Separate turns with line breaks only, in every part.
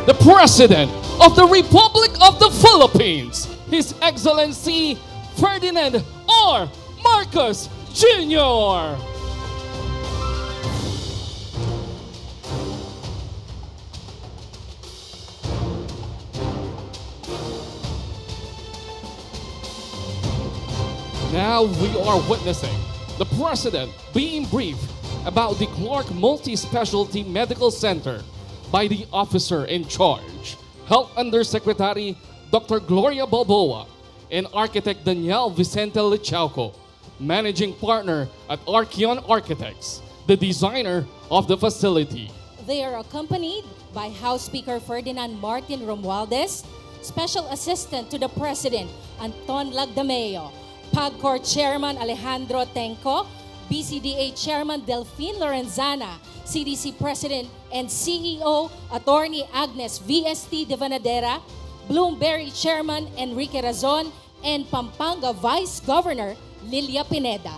the President of the Republic of the Philippines, His Excellency Ferdinand R. Marcos Jr. Now we are witnessing the President being briefed about the Clark Multi-Specialty Medical Center by the officer in charge, Health Undersecretary Dr. Gloria Balboa, and Architect Daniel Vicente Lichauco, Managing Partner at Archeon Architects, the designer of the facility.
They are accompanied by House Speaker Ferdinand Martin Romualdez, Special Assistant to the President Anton Lagdameo, PAGCOR Chairman Alejandro Tenco, BCDA Chairman Delphine Lorenzana, CDC President and CEO Attorney Agnes VST de Vanadera, Bloomberry Chairman Enrique Razon, and Pampanga Vice Governor Lilia Pineda.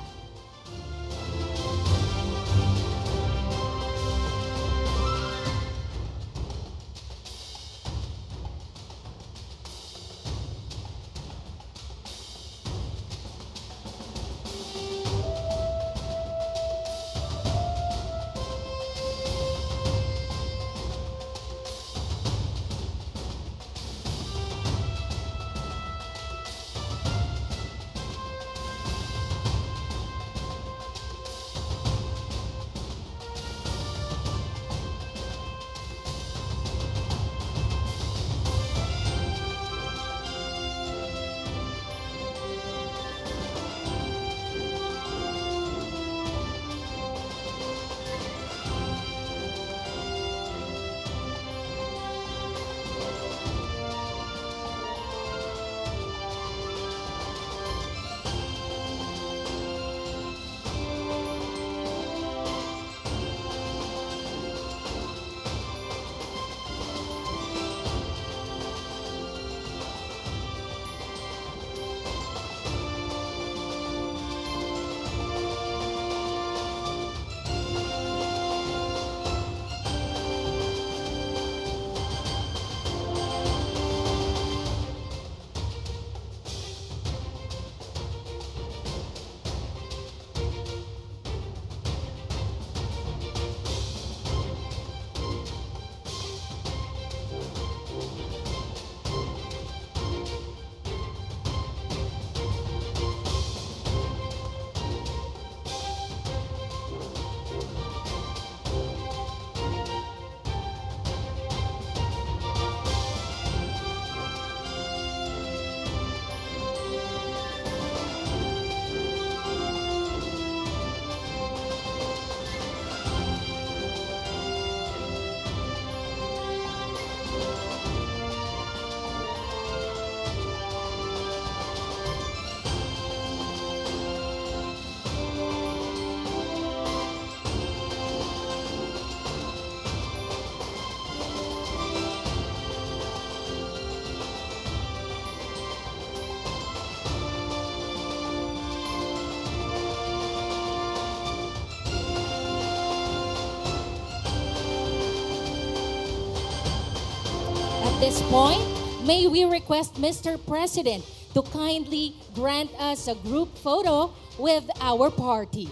At this point, may we request Mr. President to kindly grant us a group photo with our party.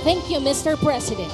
Thank you, Mr. President.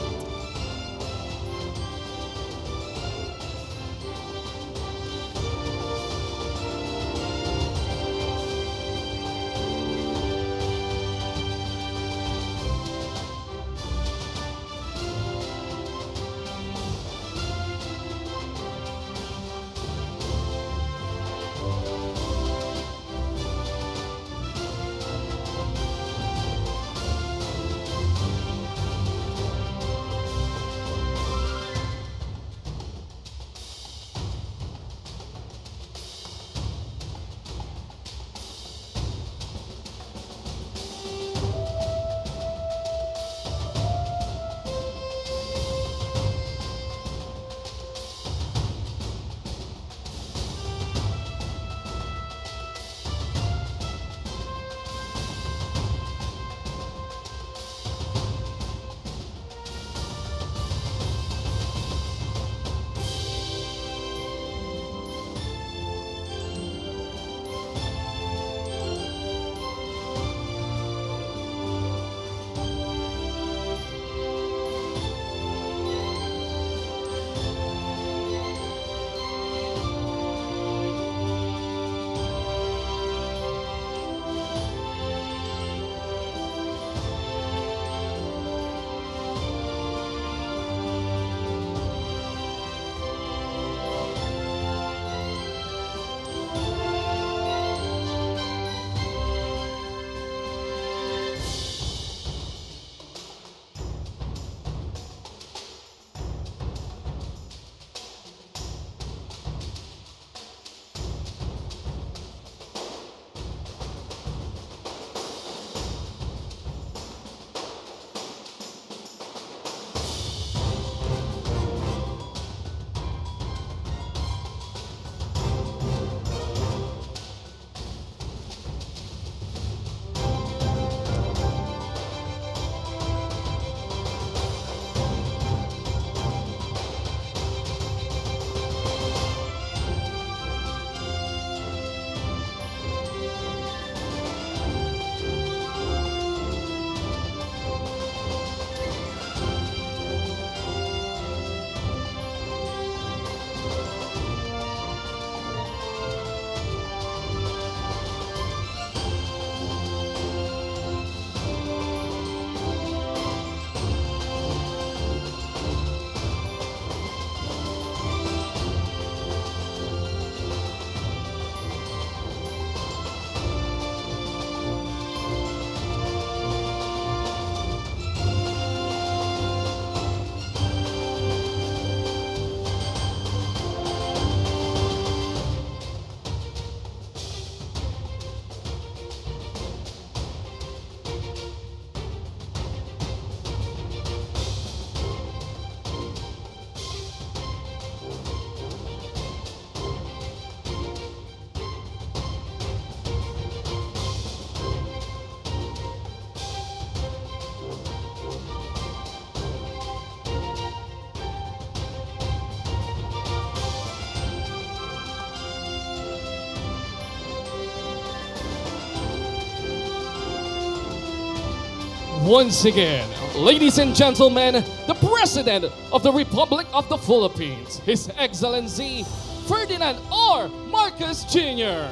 Once again, ladies and gentlemen, the President of the Republic of the Philippines, His Excellency Ferdinand R. Marcos Jr.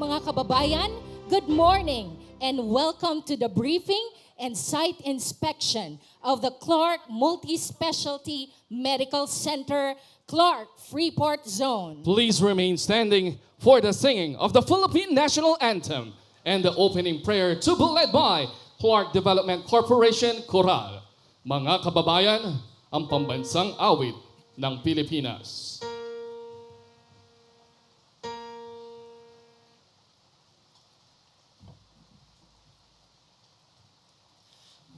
Mga kababayan, good morning and welcome to the briefing and site inspection of the Clark Multi-Specialty Medical Center, Clark Freeport Zone.
Please remain standing for the singing of the Philippine National Anthem and the opening prayer to be led by Clark Development Corporation Choral. Mga kababayan, ang pambansang awit ng Pilipinas.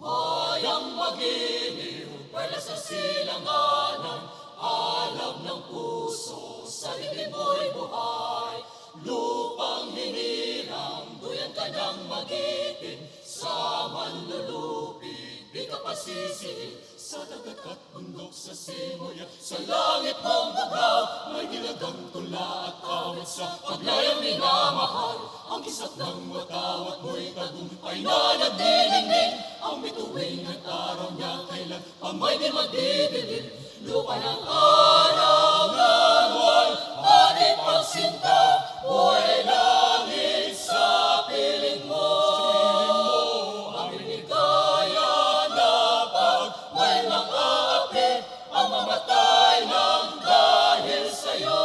Bayang magiliw, wala sa silanganan, alam ng puso, sa dibdib mo'y buhay. Lupang hinirang, duyan ka ng magitin, sa manlulupig, di ka pasisihin. Sa dagat at bundok, sa simoy at sa langit mong bugaw, may dilagang tula at awit sa paglayang minamahal. Ang kisat ng watawat mo'y tagumpay na nagdiningning, ang bituin at araw niya kailan pa may di magdidilim. Lupa ng araw ng buwan, ating pagsinta, buhay langit sa piling mo. Ang binigaya na pag may mang-aapi, ang mamatay ng dahil sa'yo.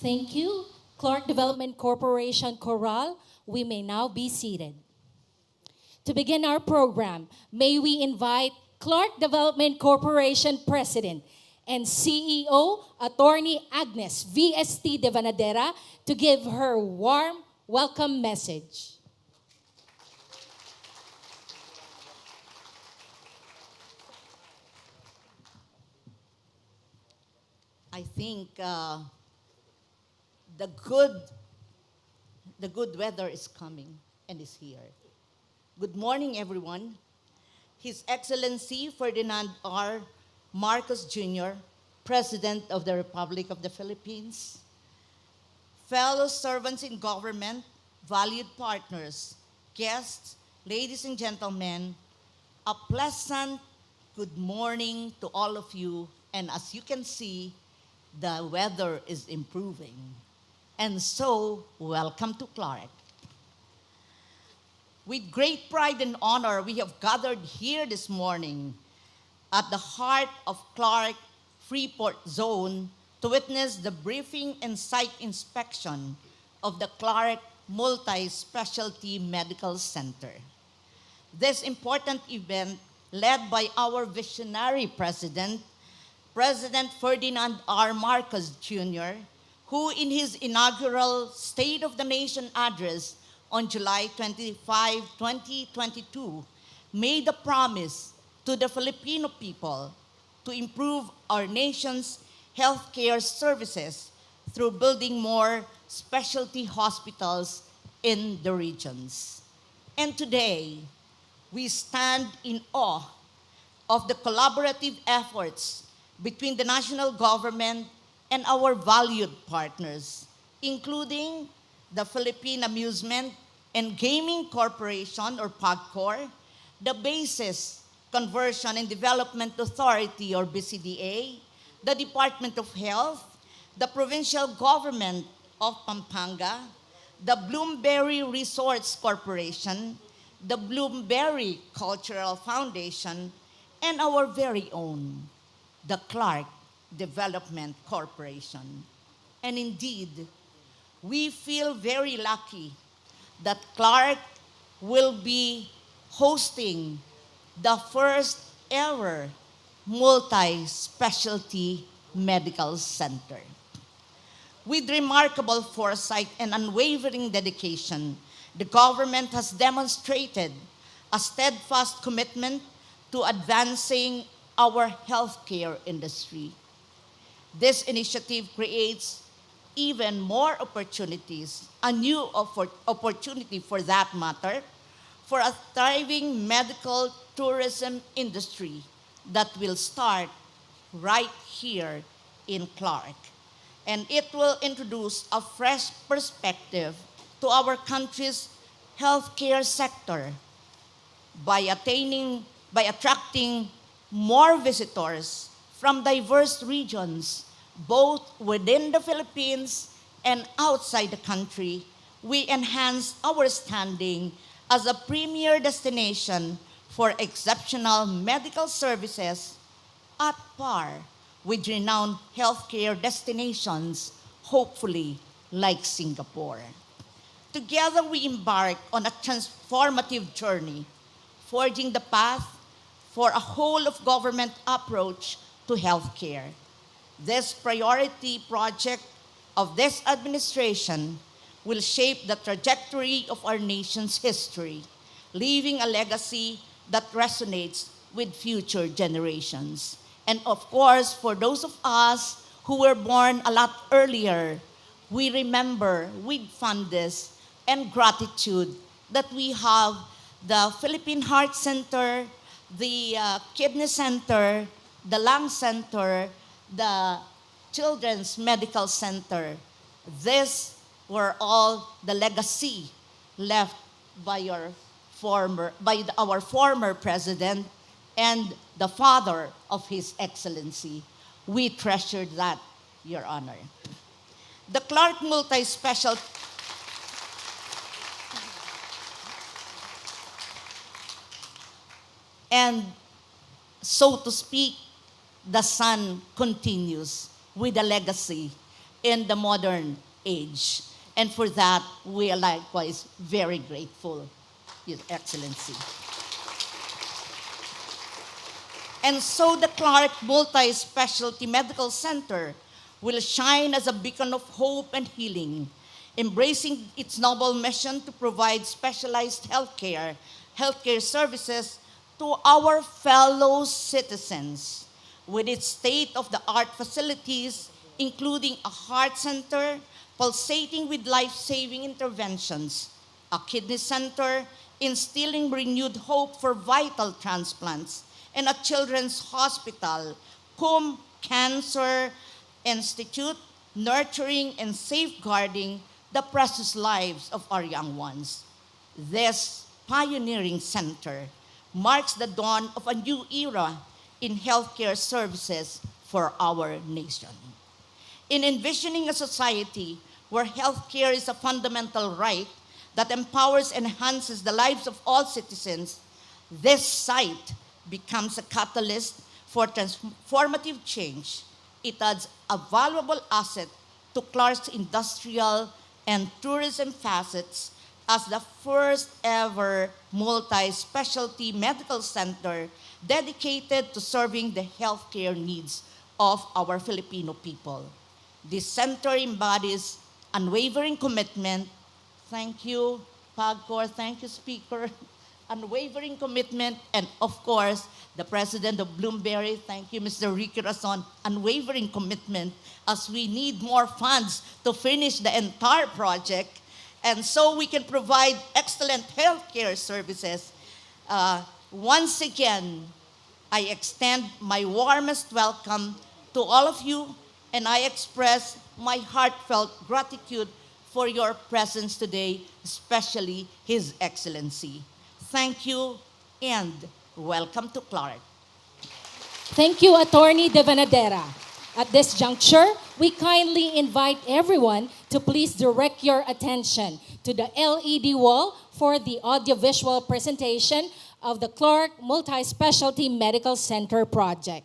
Thank you. Clark Development Corporation Corral, we may now be seated. To begin our program, may we invite Clark Development Corporation President and CEO, Attorney Agnes VST de Vanadera, to give her warm welcome message.
I think the good the good weather is coming and is here. Good morning, everyone. His Excellency Ferdinand R. Marcos Jr., President of the Republic of the Philippines, fellow servants in government, valued partners, guests, ladies and gentlemen, a pleasant good morning to all of you. And as you can see, the weather is improving. And so, welcome to Clark. With great pride and honor, we have gathered here this morning at the heart of Clark Freeport Zone to witness the briefing and site inspection of the Clark Multi-Specialty Medical Center. This important event, led by our visionary president, President Ferdinand R. Marcos Jr., who in his inaugural State of the Nation address on July 25, 2022, made a promise to the Filipino people to improve our nation's healthcare services through building more specialty hospitals in the regions. And today, we stand in awe of the collaborative efforts between the national government and our valued partners, including the Philippine Amusement and Gaming Corporation, or PAGCOR, the Basis Conversion and Development Authority, or BCDA, the Department of Health, the Provincial Government of Pampanga, the Bloomberry Resorts Corporation, the Bloomberry Cultural Foundation, and our very own, the Clark Development Corporation. And indeed, we feel very lucky that Clark will be hosting the first ever multi-specialty medical center. With remarkable foresight and unwavering dedication, the government has demonstrated a steadfast commitment to advancing our healthcare industry. This initiative creates even more opportunities, a new opportunity for that matter, for a thriving medical tourism industry that will start right here in Clark. And it will introduce a fresh perspective to our country's healthcare sector by attracting more visitors from diverse regions, both within the Philippines and outside the country. We enhance our standing as a premier destination for exceptional medical services at par with renowned healthcare destinations, hopefully like Singapore. Together we embark on a transformative journey, forging the path for a whole-of-government approach to healthcare. This priority project of this administration will shape the trajectory of our nation's history, leaving a legacy that resonates with future generations. And of course, for those of us who were born a lot earlier, we remember with fondness and gratitude that we have the Philippine Heart Center, the Kidney Center, the Lung Center, the Children's Medical Center. These were all the legacy left by our former president and the father of His Excellency. We treasured that, Your Honor. The Clark Multi-Special and so to speak, the sun continues with a legacy in the modern age. And for that, we are likewise very grateful, Your Excellency. And so the Clark Multi-Specialty Medical Center will shine as a beacon of hope and healing, embracing its noble mission to provide specialized healthcare services to our fellow citizens. With its state-of-the-art facilities, including a heart center pulsating with life-saving interventions, a kidney center instilling renewed hope for vital transplants, and a children's hospital, cum Cancer Institute, nurturing and safeguarding the precious lives of our young ones. This pioneering center marks the dawn of a new era in healthcare services for our nation. In envisioning a society where healthcare is a fundamental right that empowers and enhances the lives of all citizens, this site becomes a catalyst for transformative change. It adds a valuable asset to Clark's industrial and tourism facets as the first ever multi-specialty medical center dedicated to serving the healthcare needs of our Filipino people. This center embodies unwavering commitment. Thank you, PAGCOR. Thank you, Speaker. Unwavering commitment, and of course, the President of Bloomberry, thank you, Mr. Ricky Rason, unwavering commitment as we need more funds to finish the entire project, and so we can provide excellent healthcare services. Once again, I extend my warmest welcome to all of you, and I express my heartfelt gratitude for your presence today, especially His Excellency. Thank you, and welcome to Clark.
Thank you, Attorney De Vanadera. At this juncture, we kindly invite everyone to please direct your attention to the LED wall for the audiovisual presentation of the Clark Multi-Specialty Medical Center project.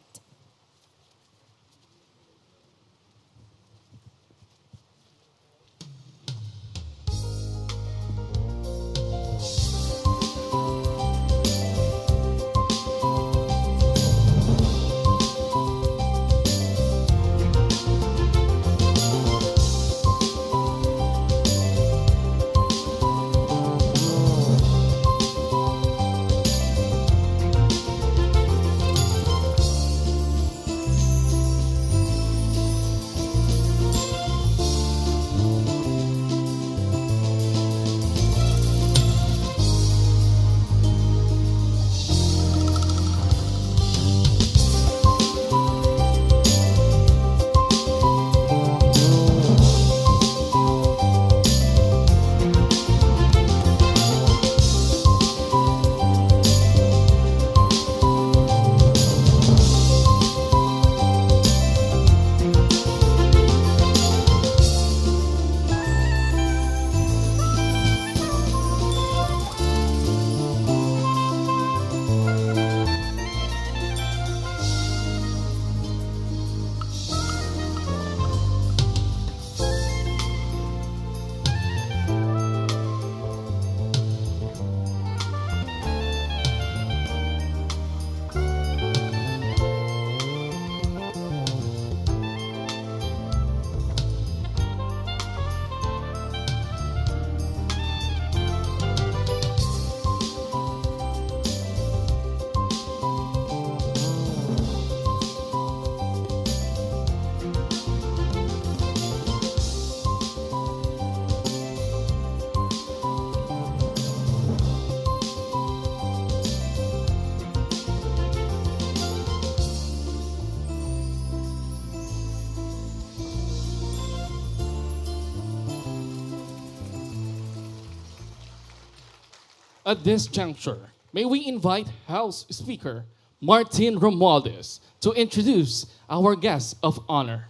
At this juncture, may we invite House Speaker Martin Romualdez to introduce our guest of honor.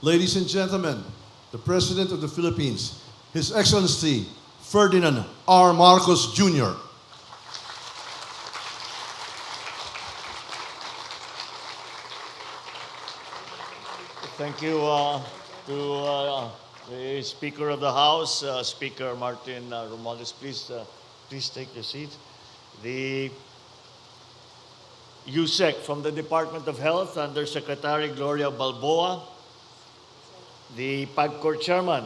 Ladies and gentlemen, the President of the Philippines, His Excellency Ferdinand R. Marcos Jr.
Thank you to the Speaker of the House, Speaker Martin Romualdez. Please take your seat. The USEC from the Department of Health, Undersecretary Gloria Balboa. The PAGCOR Chairman,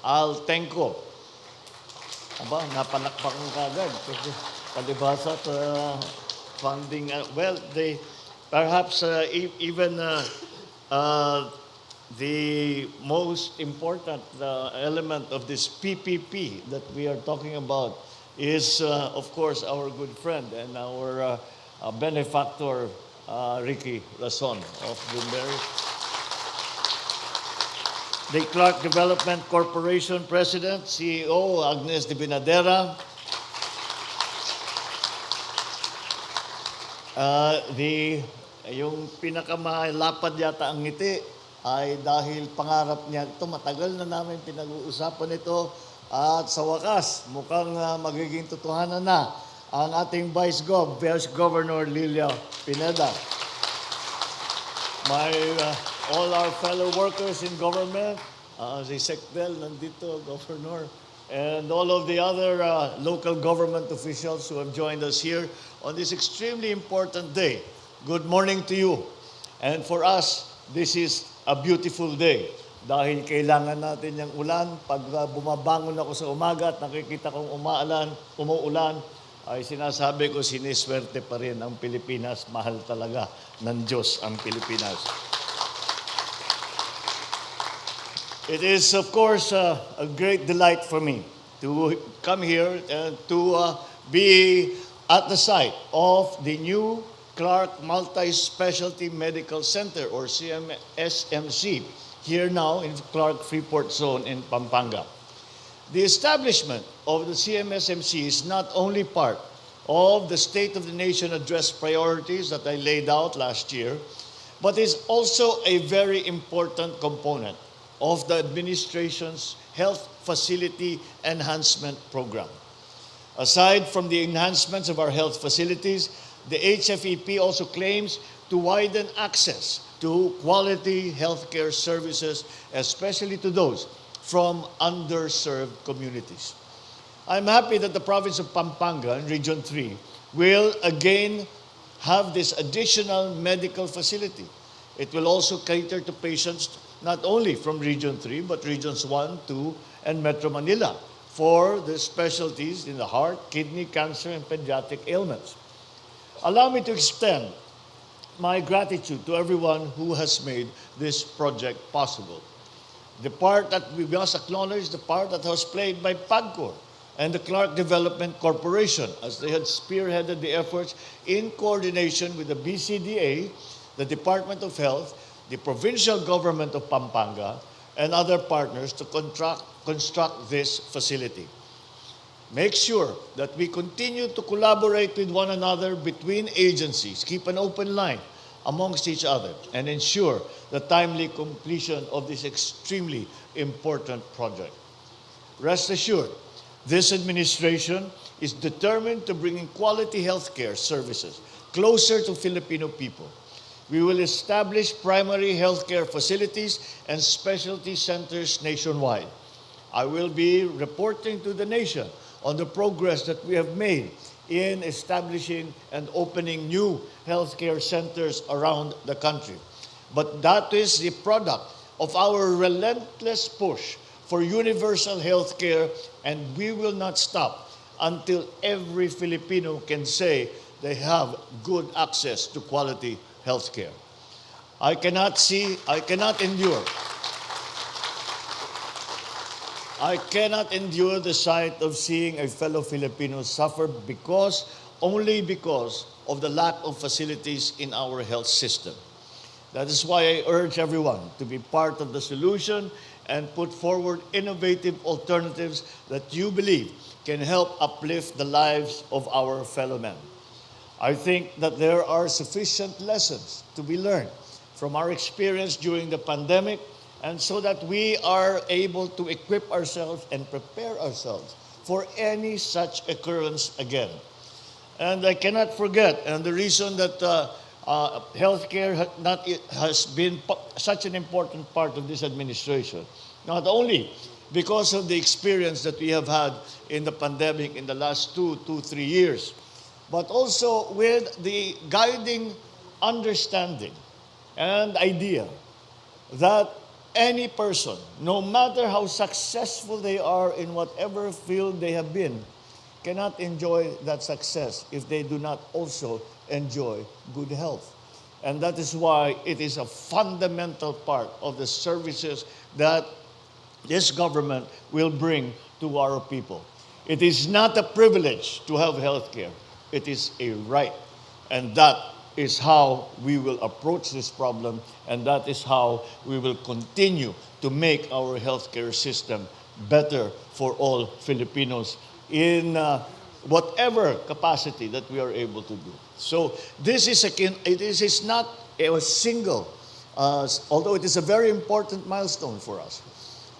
Al Tenco. Aba, napalakpakan kagad. Kasi palibasa at funding. Well, they perhaps even the most important element of this PPP that we are talking about is, of course, our good friend and our benefactor, Ricky Rason of Bloomberry. The Clark Development Corporation President, CEO, Agnes de Binadera. Yung pinakamalapad yata ang ngiti ay dahil pangarap niya ito, matagal na namin pinag-uusapan ito at sa wakas mukhang magiging totohanan na ang ating Vice Governor Lilia Pineda. All our fellow workers in government, si Secbel nandito, Governor, and all of the other local government officials who have joined us here on this extremely important day. Good morning to you. And for us, this is a beautiful day dahil kailangan natin yung ulan. Pag bumabangon ako sa umaga at nakikita kong umuulan, ay sinasabi ko siniswerte pa rin ang Pilipinas. Mahal talaga ng Diyos ang Pilipinas. It is, of course, a great delight for me to come here and to be at the site of the new Clark Multi-Specialty Medical Center, or SMC, here now in Clark Freeport Zone in Pampanga. The establishment of the CMSMC is not only part of the State of the Nation Address priorities that I laid out last year, but is also a very important component of the administration's Health Facility Enhancement Program. Aside from the enhancements of our health facilities, the HFEP also claims to widen access to quality healthcare services, especially to those from underserved communities. I'm happy that the province of Pampanga in Region 3 will again have this additional medical facility. It will also cater to patients not only from Region 3, but Regions 1, 2, and Metro Manila for the specialties in the heart, kidney, cancer, and pediatric ailments. Allow me to extend my gratitude to everyone who has made this project possible. The part that we must acknowledge, the part that was played by PAGCOR and the Clark Development Corporation, as they had spearheaded the efforts in coordination with the BCDA, the Department of Health, the provincial government of Pampanga, and other partners to construct this facility. Make sure that we continue to collaborate with one another between agencies, keep an open line amongst each other, and ensure the timely completion of this extremely important project. Rest assured, this administration is determined to bring quality healthcare services closer to Filipino people. We will establish primary healthcare facilities and specialty centers nationwide. I will be reporting to the nation on the progress that we have made in establishing and opening new healthcare centers around the country. But that is the product of our relentless push for universal healthcare, and we will not stop until every Filipino can say they have good access to quality healthcare. I cannot endure the sight of seeing a fellow Filipino suffer only because of the lack of facilities in our health system. That is why I urge everyone to be part of the solution and put forward innovative alternatives that you believe can help uplift the lives of our fellow men. I think that there are sufficient lessons to be learned from our experience during the pandemic, and so that we are able to equip ourselves and prepare ourselves for any such occurrence again. And I cannot forget, and the reason that healthcare has been such an important part of this administration. Not only because of the experience that we have had in the pandemic in the last 3 years, but also with the guiding understanding and idea that any person, no matter how successful they are in whatever field they have been, cannot enjoy that success if they do not also enjoy good health. And that is why it is a fundamental part of the services that this government will bring to our people. It is not a privilege to have health care. It is a right. And that is how we will approach this problem, and that is how we will continue to make our healthcare system better for all Filipinos in whatever capacity that we are able to do. So this is not a single, although it is a very important milestone for us.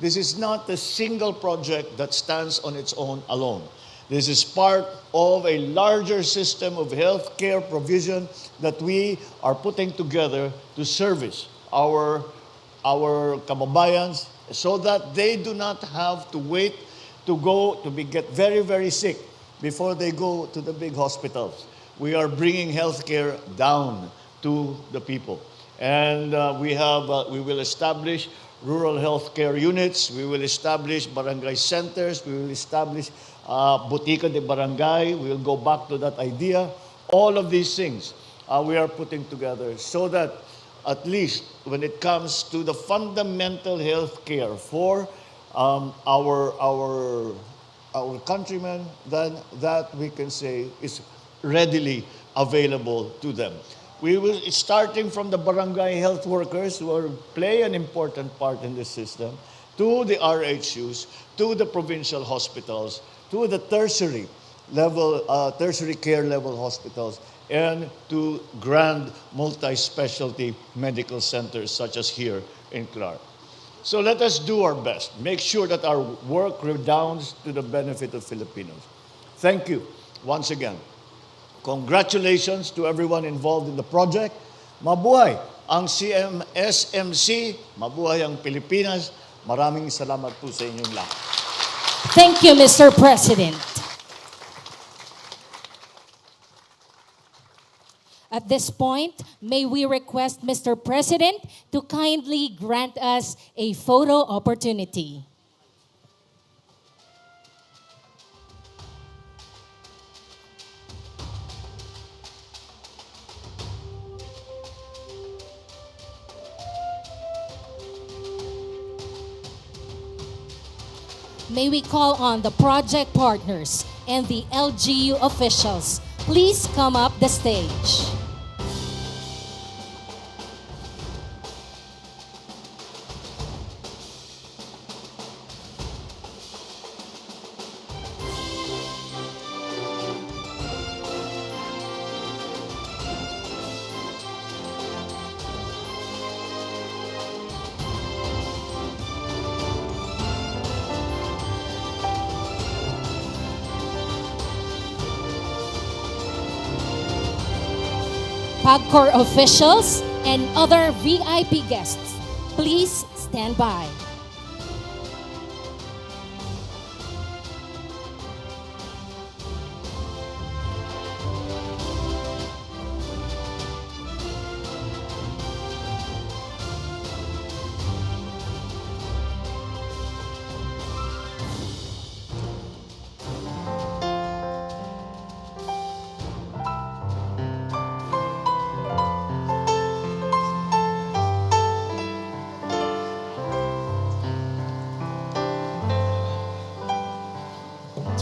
This is not a single project that stands on its own alone. This is part of a larger system of healthcare provision that we are putting together to service our kababayans so that they do not have to wait to get very, very sick before they go to the big hospitals. We are bringing healthcare down to the people. And we will establish rural healthcare units, we will establish barangay centers, we will establish Botica de Barangay, we will go back to that idea. All of these things we are putting together so that at least when it comes to the fundamental health care for our countrymen, then that we can say is readily available to them. We will, starting from the barangay health workers who play an important part in this system, to the RHUs, to the provincial hospitals, to the tertiary care level hospitals, and to grand multi-specialty medical centers such as here in Clark. So let us do our best. Make sure that our work redounds to the benefit of Filipinos. Thank you once again. Congratulations to everyone involved in the project. Mabuhay ang SMC, mabuhay ang Pilipinas. Maraming salamat po sa inyong lahat.
Thank you, Mr. President. At this point, may we request Mr. President to kindly grant us a photo opportunity. May we call on the project partners and the LGU officials. Please come up the stage. PAGCOR officials and other VIP guests, please stand by.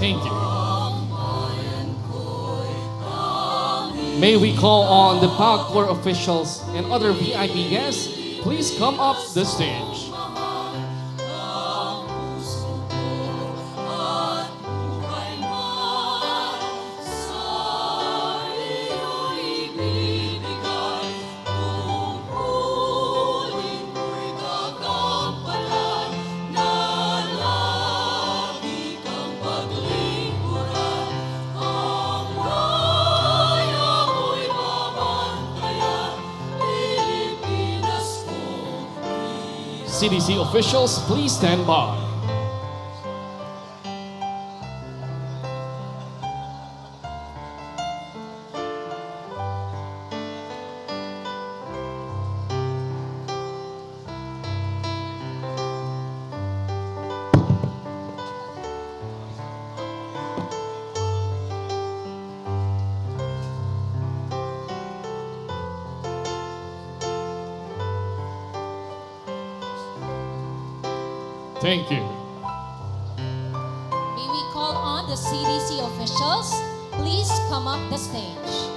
Thank you. May we call on the PAGCOR officials and other VIP guests, please come up the stage. CDC officials, please stand by. Thank you.
May we call on the CDC officials? Please come up the stage.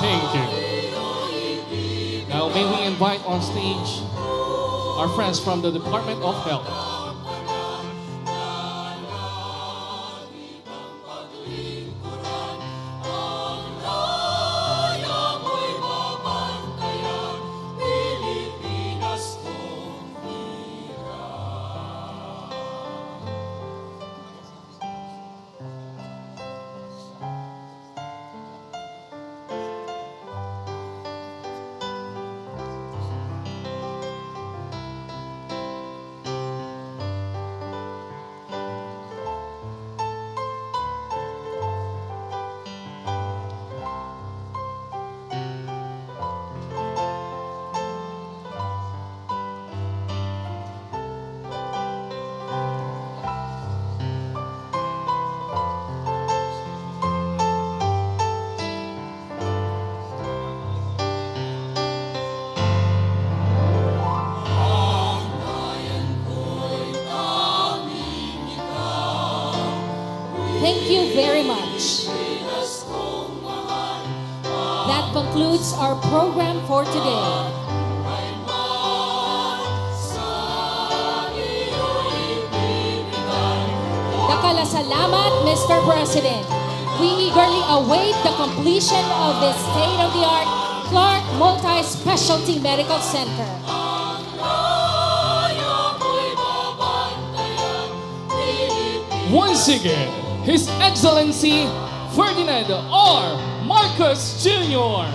Thank you. Now may we invite on stage our friends from the Department of Health.
Thank you very much. That concludes our program for today. Salamat, Mr. President. We eagerly await the completion of this state-of-the-art Clark Multi-Specialty Medical Center.
Once again, His Excellency Ferdinand R. Marcos Jr.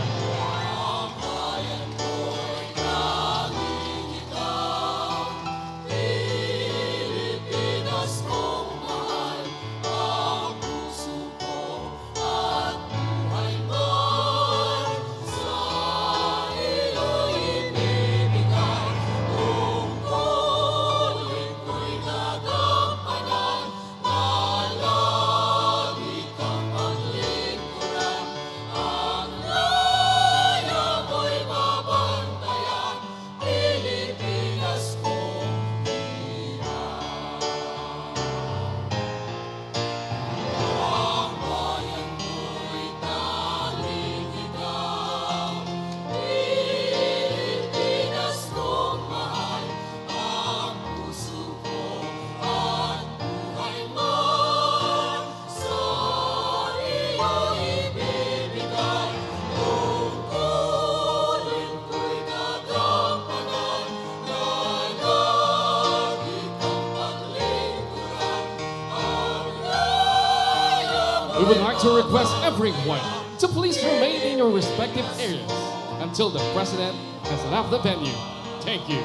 We would like to request everyone to please remain in your respective areas until the President has left the venue. Thank you.